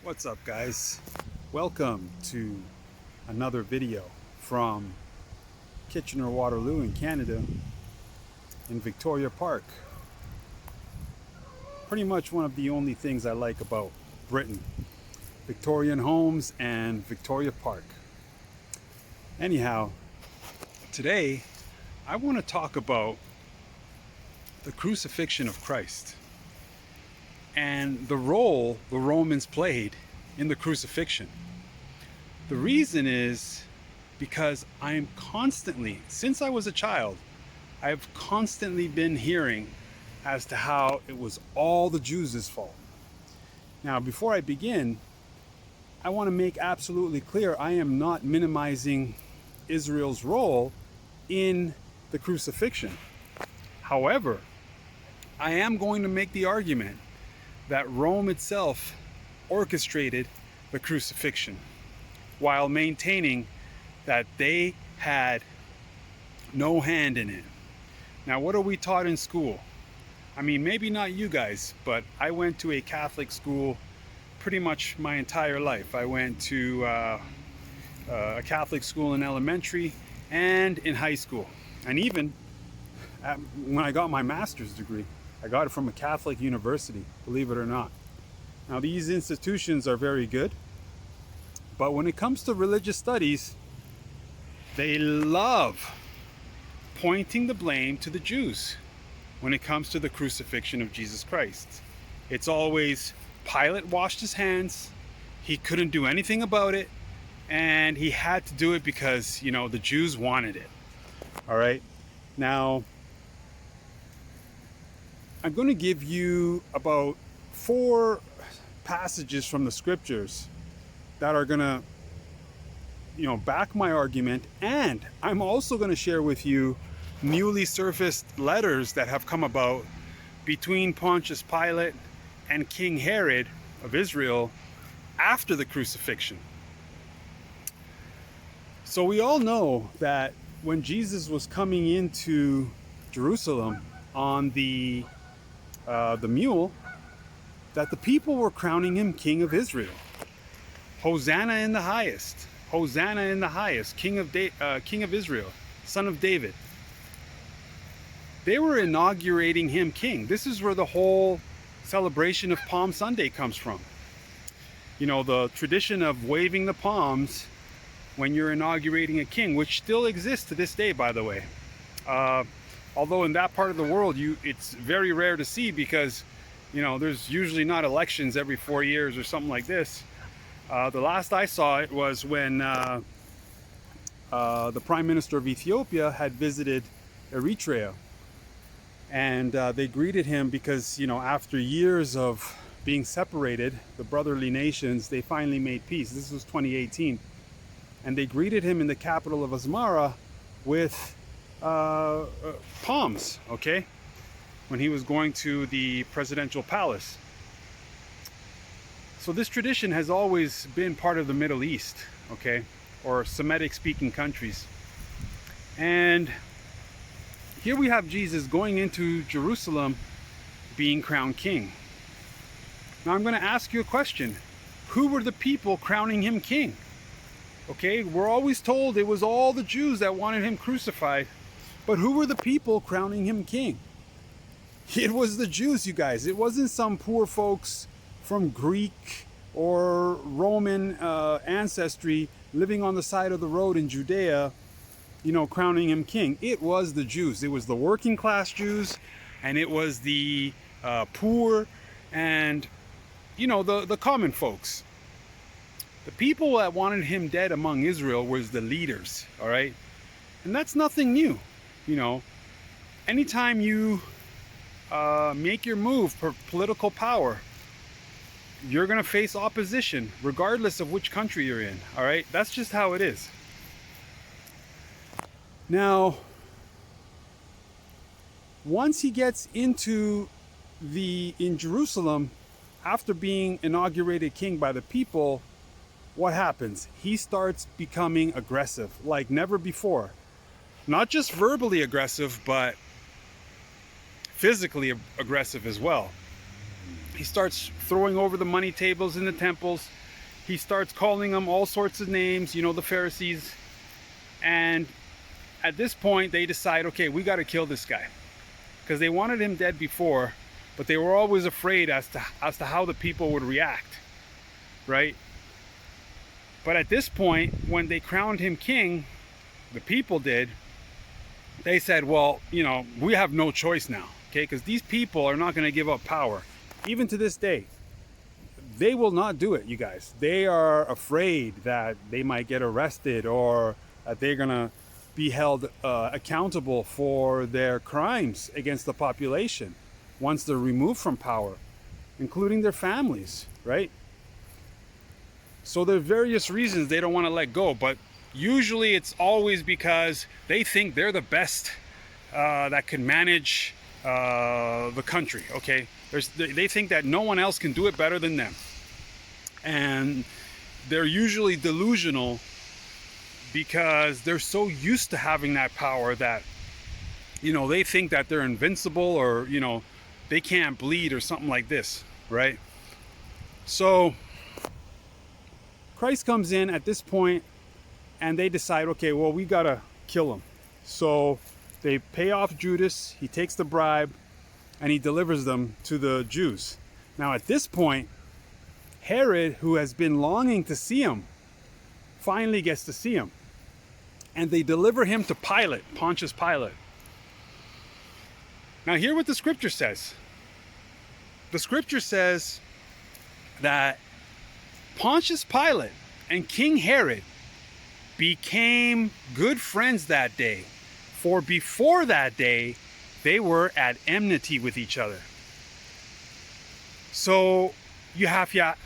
What's up, guys? Welcome to another video from Kitchener-Waterloo in Canada, in Victoria Park. Pretty much one of the only things I like about Britain: Victorian homes and Victoria Park. Anyhow, today I want to talk about the crucifixion of Christ and the role the Romans played in the crucifixion. The reason is because I'm constantly, since I was a child, I've constantly been hearing as to how it was all the Jews' fault. Now, before I begin, I want to make absolutely clear I am not minimizing Israel's role in the crucifixion. However, I am going to make the argument that Rome itself orchestrated the crucifixion while maintaining that they had no hand in it. Now, what are we taught in school? I mean, maybe not you guys, but I went to a Catholic school pretty much my entire life. I went to a Catholic school in elementary and in high school. And even when I got my master's degree, I got it from a Catholic university, believe it or not. Now, these institutions are very good, but when it comes to religious studies, they love pointing the blame to the Jews when it comes to the crucifixion of Jesus Christ. It's always Pilate washed his hands, he couldn't do anything about it, and he had to do it because, you know, the Jews wanted it. All right? Now, I'm going to give you about 4 passages from the scriptures that are going to, back my argument. And I'm also going to share with you newly surfaced letters that have come about between Pontius Pilate and King Herod of Israel after the crucifixion. So we all know that when Jesus was coming into Jerusalem on the mule, that the people were crowning him King of Israel. Hosanna in the highest. Hosanna in the highest. King of Israel. Son of David. They were inaugurating him king. This is where the whole celebration of Palm Sunday comes from. You know, the tradition of waving the palms when you're inaugurating a king, which still exists to this day, by the way. Although in that part of the world, it's very rare to see because, there's usually not elections every 4 years or something like this. The last I saw it was when the Prime Minister of Ethiopia had visited Eritrea. And they greeted him because, after years of being separated, the brotherly nations, they finally made peace. This was 2018. And they greeted him in the capital of Asmara with palms, okay, when he was going to the presidential palace. So this tradition has always been part of the Middle East, okay, or Semitic speaking countries. And here we have Jesus going into Jerusalem being crowned king. Now I'm going to ask you a question. Who were the people crowning him king? Okay, we're always told it was all the Jews that wanted him crucified. But who were the people crowning him king? It was the Jews, you guys. It wasn't some poor folks from Greek or Roman ancestry living on the side of the road in Judea, crowning him king. It was the Jews. It was the working class Jews, and it was the poor and, the common folks. The people that wanted him dead among Israel was the leaders, all right? And that's nothing new. Anytime you make your move for political power, you're going to face opposition regardless of which country you're in, all right? That's just how it is. Now, once he gets in Jerusalem, after being inaugurated king by the people, what happens? He starts becoming aggressive like never before. Not just verbally aggressive, but physically aggressive as well. He starts throwing over the money tables in the temples. He starts calling them all sorts of names, you know, the Pharisees. And at this point, they decide, okay, we got to kill this guy. Because they wanted him dead before, but they were always afraid as to how the people would react, right? But at this point, when they crowned him king, the people did, they said, well, you know, we have no choice now, okay? Because these people are not going to give up power. Even to this day, they will not do it, you guys. They are afraid that they might get arrested or that they're going to be held accountable for their crimes against the population once they're removed from power, including their families, right? So there are various reasons they don't want to let go, but usually it's always because they think they're the best that can manage the country, okay? They think that no one else can do it better than them. And they're usually delusional because they're so used to having that power that, you know, they think that they're invincible, or, you know, they can't bleed or something like this, right? So Christ comes in at this point and they decide, okay, well, we gotta kill him. So they pay off Judas, he takes the bribe, and he delivers them to the Jews. Now at this point, Herod, who has been longing to see him, finally gets to see him. And they deliver him to Pilate, Pontius Pilate. Now hear what the scripture says. The scripture says that Pontius Pilate and King Herod became good friends that day, for before that day they were at enmity with each other. So you have to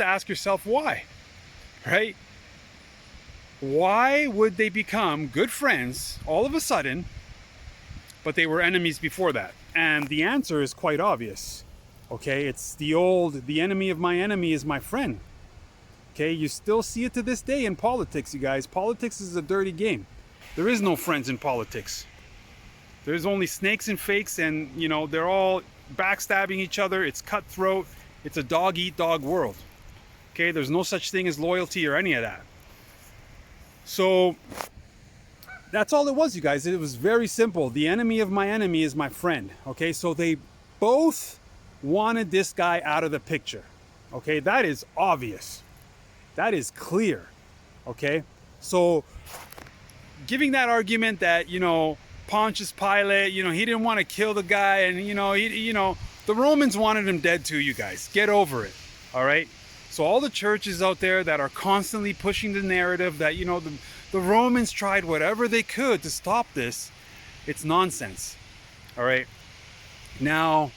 ask yourself why, right? Why would they become good friends all of a sudden, but they were enemies before that? And the answer is quite obvious. Okay, it's the enemy of my enemy is my friend. Okay, you still see it to this day in politics, you guys. Politics is a dirty game. There is no friends in politics. There's only snakes and fakes, and, you know, they're all backstabbing each other. It's cutthroat. It's a dog-eat-dog world. Okay, there's no such thing as loyalty or any of that. So that's all it was, you guys. It was very simple. The enemy of my enemy is my friend. Okay, so they both wanted this guy out of the picture. Okay, that is obvious. That is clear. Okay, so giving that argument that, you know, Pontius Pilate, you know, he didn't want to kill the guy, and, you know, the Romans wanted him dead too, you guys. Get over it. All right. So all the churches out there that are constantly pushing the narrative that, you know, the Romans tried whatever they could to stop this, it's nonsense. All right. Now,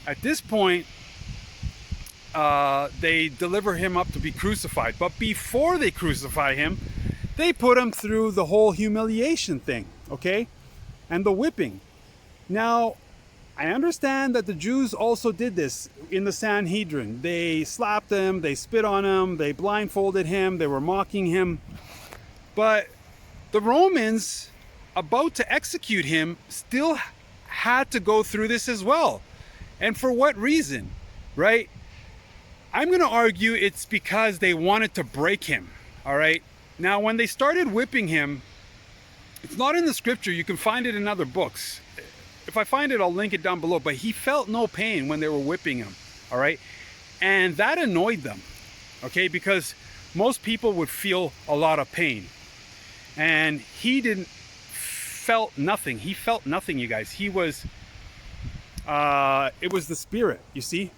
at this point, they deliver him up to be crucified. But before they crucify him, they put him through the whole humiliation thing, okay? And the whipping. Now, I understand that the Jews also did this in the Sanhedrin. They slapped him, they spit on him, they blindfolded him, they were mocking him. But the Romans, about to execute him, still had to go through this as well. And for what reason, right? I'm going to argue it's because they wanted to break him, all right? Now, when they started whipping him, it's not in the scripture. You can find it in other books. If I find it, I'll link it down below. But he felt no pain when they were whipping him, all right? And that annoyed them, okay? Because most people would feel a lot of pain. And he felt nothing. He felt nothing, you guys. He was, it was the spirit, you see?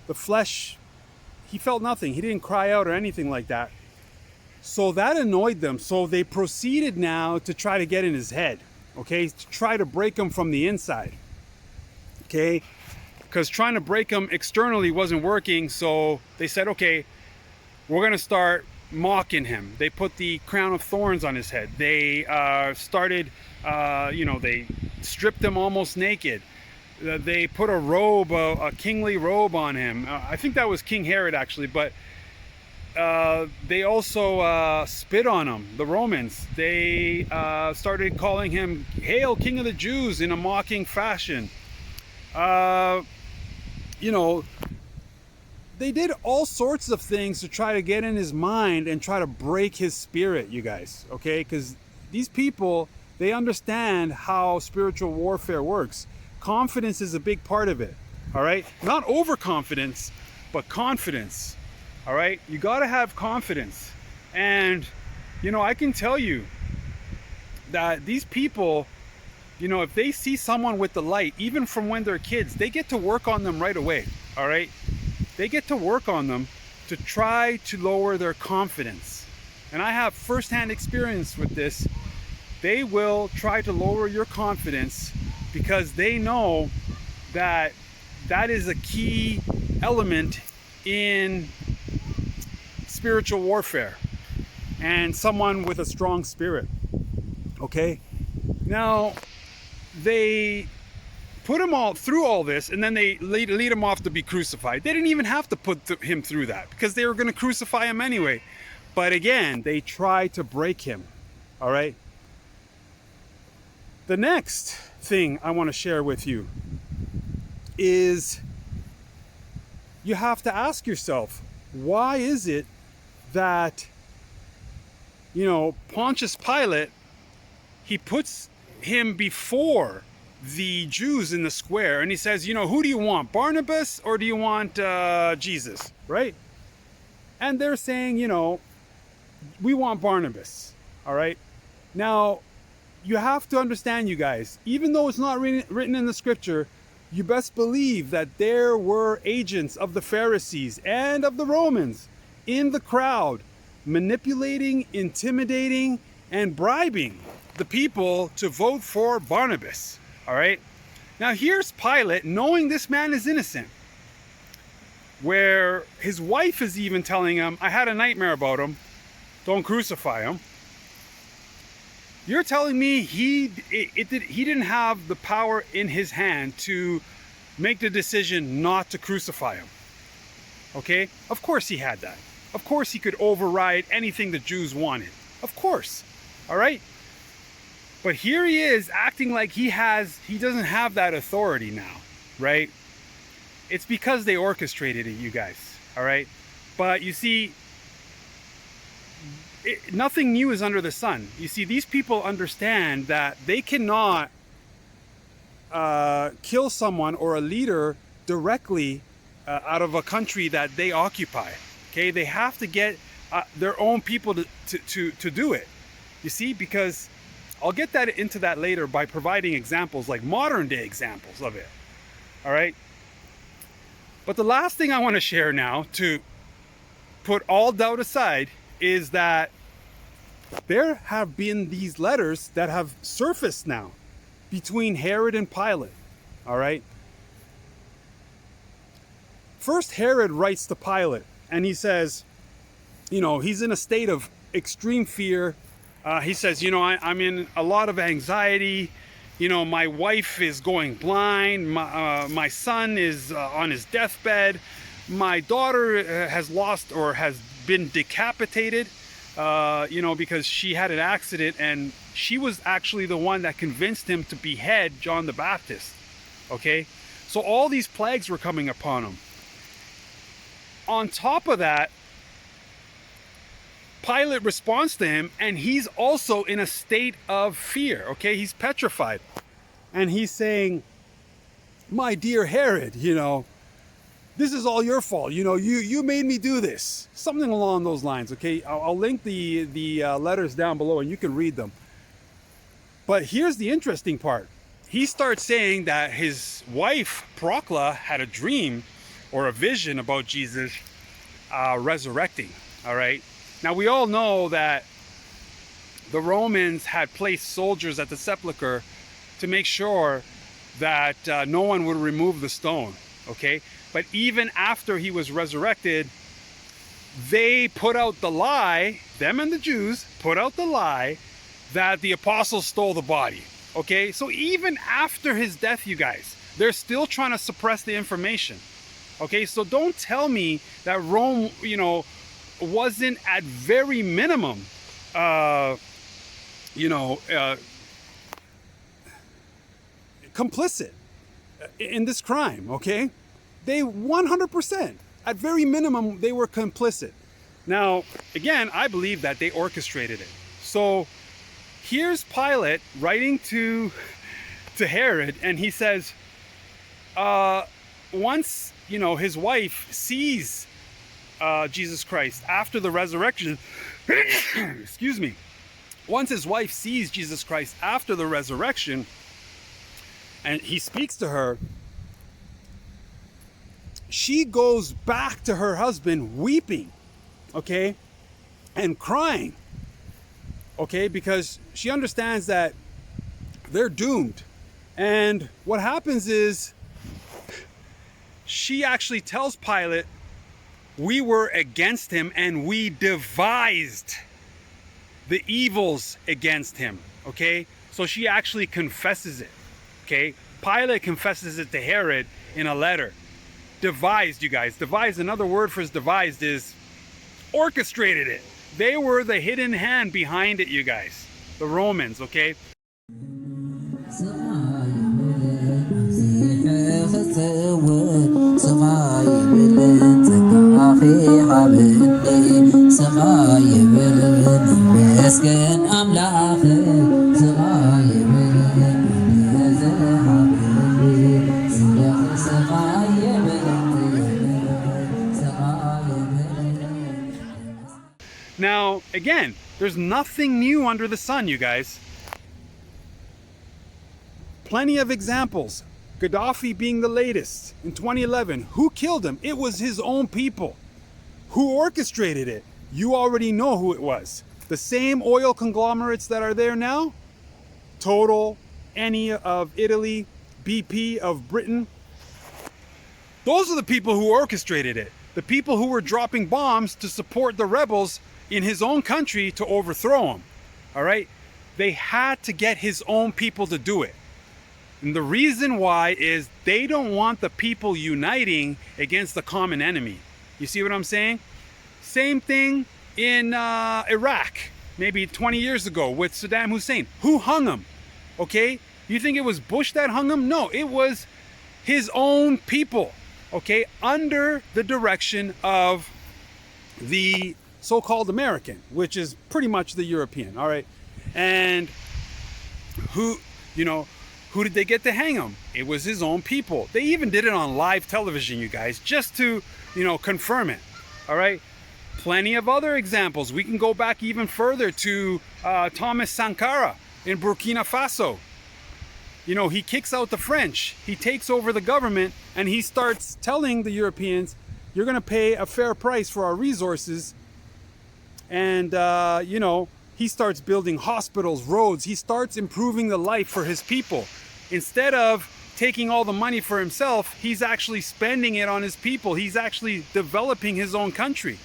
The flesh, he felt nothing. He didn't cry out or anything like that. So that annoyed them. So they proceeded now to try to get in his head, okay? To try to break him from the inside, okay? Because trying to break him externally wasn't working. So they said, okay, we're going to start mocking him. They put the crown of thorns on his head. They started, they stripped him almost naked. They put a robe, a kingly robe on him. I think that was King Herod, actually, but they also spit on him, the Romans. They started calling him, "Hail, King of the Jews," in a mocking fashion. you know, they did all sorts of things to try to get in his mind and try to break his spirit, you guys, okay? Because these people, they understand how spiritual warfare works. Confidence is a big part of it, all right? Not overconfidence, but confidence, all right? You got to have confidence. And, you know, I can tell you that these people, you know, if they see someone with the light, even from when they're kids, they get to work on them right away, all right? They get to work on them to try to lower their confidence. And I have firsthand experience with this. They will try to lower your confidence because they know that that is a key element in spiritual warfare and someone with a strong spirit. Okay? Now, they put him all through all this, and then they lead him off to be crucified. They didn't even have to put him through that because they were going to crucify him anyway. But again, they tried to break him. All right? The next thing I want to share with you is you have to ask yourself, why is it that, you know, Pontius Pilate, he puts him before the Jews in the square, and he says, you know, who do you want, Barnabas or do you want Jesus, right? And they're saying, you know, we want Barnabas, all right? Now, you have to understand, you guys, even though it's not written in the scripture, you best believe that there were agents of the Pharisees and of the Romans in the crowd, manipulating, intimidating, and bribing the people to vote for Barnabas. All right. Now here's Pilate, knowing this man is innocent, where his wife is even telling him, I had a nightmare about him. Don't crucify him. You're telling me he didn't have the power in his hand to make the decision not to crucify him. Okay? Of course he had that. Of course he could override anything the Jews wanted. Of course. All right? But here he is acting like he doesn't have that authority now, right? It's because they orchestrated it, you guys, all right? But you see, nothing new is under the sun. You see, these people understand that they cannot kill someone or a leader directly out of a country that they occupy, okay? They have to get their own people to do it, you see, because I'll get into that later by providing examples, like modern day examples of it. All right. But the last thing I want to share now, to put all doubt aside, is that there have been these letters that have surfaced now between Herod and Pilate. All right. First, Herod writes to Pilate and he says, you know, he's in a state of extreme fear. He says, you know, I'm in a lot of anxiety. You know, my wife is going blind. My son is on his deathbed. My daughter has lost or has been decapitated, you know, because she had an accident, and she was actually the one that convinced him to behead John the Baptist. Okay? So all these plagues were coming upon him. On top of that, Pilate responds to him, and he's also in a state of fear, okay? He's petrified. And he's saying, my dear Herod, you know, this is all your fault. You know, you made me do this. Something along those lines, okay? I'll link the letters down below and you can read them. But here's the interesting part. He starts saying that his wife, Procla, had a dream or a vision about Jesus resurrecting, all right? Now, we all know that the Romans had placed soldiers at the sepulcher to make sure that no one would remove the stone, okay? But even after he was resurrected, they put out the lie, them and the Jews put out the lie that the apostles stole the body, okay? So even after his death, you guys, they're still trying to suppress the information, okay? So don't tell me that Rome, you know, wasn't at very minimum, complicit in this crime, okay? They 100%, at very minimum, they were complicit. Now, again, I believe that they orchestrated it. So here's Pilate writing to Herod, and he says, once, you know, his wife sees Jesus Christ after the resurrection, excuse me, once his wife sees Jesus Christ after the resurrection, and he speaks to her, she goes back to her husband weeping, okay, and crying, okay, because she understands that they're doomed. And what happens is she actually tells Pilate, we were against him and we devised the evils against him, okay? So she actually confesses it, okay? Pilate confesses it to Herod in a letter. Devised, you guys. Devised, another word for devised is orchestrated it. They were the hidden hand behind it, you guys. The Romans, okay? Now, again, there's nothing new under the sun, you guys. Plenty of examples. Gaddafi being the latest in 2011. Who killed him? It was his own people. Who orchestrated it? You already know who it was. The same oil conglomerates that are there now. Total, Eni of Italy, BP of Britain. Those are the people who orchestrated it. The people who were dropping bombs to support the rebels in his own country to overthrow him. All right? They had to get his own people to do it. And the reason why is they don't want the people uniting against the common enemy. You see what I'm saying? Same thing in Iraq, maybe 20 years ago with Saddam Hussein. Who hung him? Okay? You think it was Bush that hung him? No, it was his own people. Okay? Under the direction of the so-called American, which is pretty much the European. All right? And who, you know, who did they get to hang him? It was his own people. They even did it on live television, you guys, just to, you know, confirm it. All right? Plenty of other examples. We can go back even further to Thomas Sankara in Burkina Faso. You know, he kicks out the French. He takes over the government and he starts telling the Europeans, you're going to pay a fair price for our resources. And, you know, he starts building hospitals, roads. He starts improving the life for his people. Instead of taking all the money for himself, he's actually spending it on his people. He's actually developing his own country.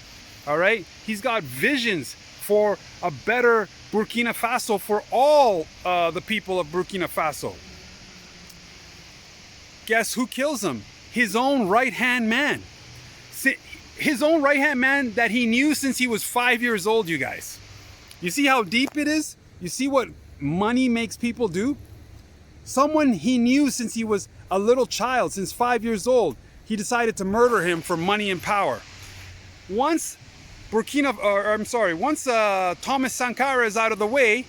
All right? He's got visions for a better Burkina Faso for all the people of Burkina Faso. Guess who kills him? His own right-hand man. His own right-hand man that he knew since he was 5 years old, you guys. You see how deep it is? You see what money makes people do? Someone he knew since he was a little child, since 5 years old, he decided to murder him for money and power. Once Thomas Sankara is out of the way,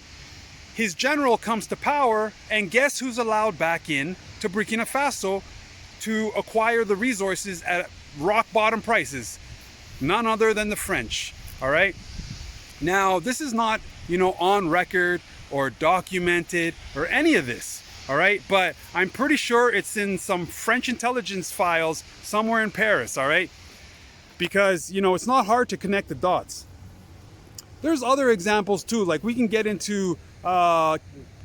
his general comes to power, and guess who's allowed back in to Burkina Faso to acquire the resources at rock bottom prices? None other than the French. All right? Now, this is not, you know, on record or documented or any of this. All right? But I'm pretty sure it's in some French intelligence files somewhere in Paris. All right? Because, you know, it's not hard to connect the dots. There's other examples too. Like we can get into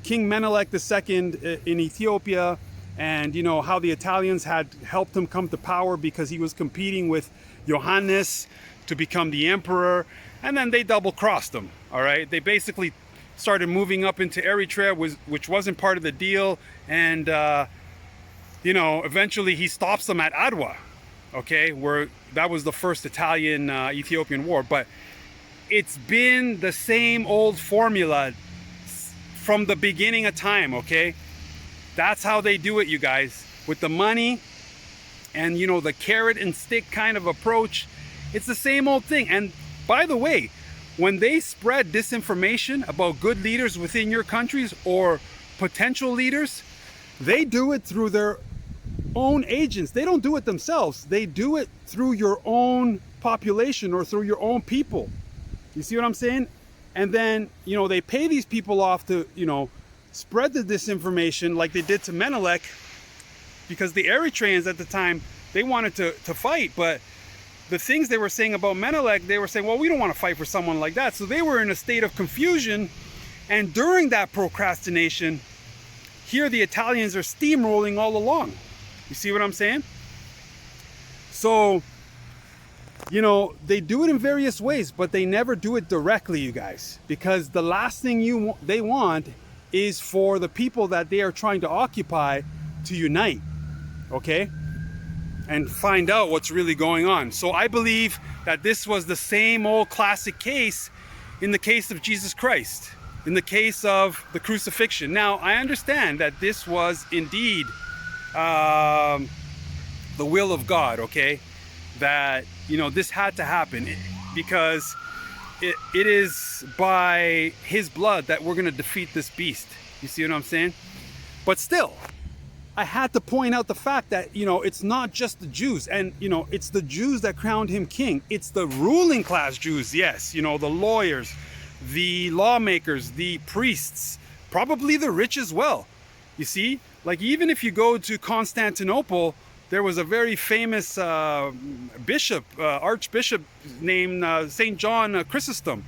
King Menelik II in Ethiopia, and you know how the Italians had helped him come to power because he was competing with Johannes to become the emperor, and then they double-crossed him. All right, they basically started moving up into Eritrea, which wasn't part of the deal, and you know, eventually he stops them at Adwa. Okay, where that was the first Italian-Ethiopian war. But it's been the same old formula from the beginning of time, okay? That's how they do it, you guys. With the money, and, you know, the carrot and stick kind of approach. It's the same old thing. And by the way, when they spread disinformation about good leaders within your countries or potential leaders, they do it through their own agents. They don't do it themselves. They do it through your own population or through your own people. You see what I'm saying? And then, you know, they pay these people off to, you know, spread the disinformation like they did to Menelik, because the Eritreans at the time, they wanted to fight, but the things they were saying about Menelik, they were saying, well, we don't want to fight for someone like that. So they were in a state of confusion. And during that procrastination, here the Italians are steamrolling all along. You see what I'm saying? So, you know, they do it in various ways, but they never do it directly, you guys, because the last thing they want is for the people that they are trying to occupy to unite, okay, and find out what's really going on. So I believe that this was the same old classic case in the case of Jesus Christ, in the case of the crucifixion. Now, I understand that this was indeed the will of God, okay, that, you know, this had to happen because it is by his blood that we're going to defeat this beast. You see what I'm saying? But still, I had to point out the fact that, you know, it's not just the Jews, and, you know, it's the Jews that crowned him king. It's the ruling class Jews, yes, you know, the lawyers, the lawmakers, the priests, probably the rich as well. You see, like, even if you go to Constantinople, there was a very famous bishop, archbishop named St. John Chrysostom.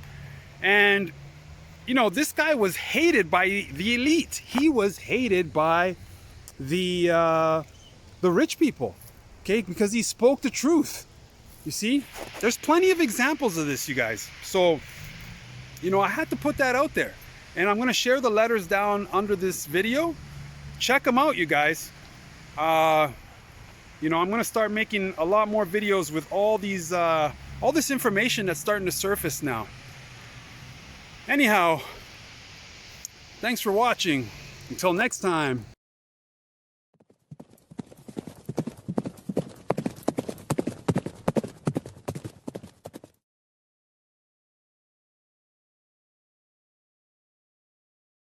And, you know, this guy was hated by the elite. He was hated by the rich people, okay, because he spoke the truth. You see, there's plenty of examples of this, you guys. So, you know, I had to put that out there, and I'm going to share the letters down under this video. Check them out, you guys. You know, I'm going to start making a lot more videos with all these all this information that's starting to surface now. Anyhow, thanks for watching. Until next time.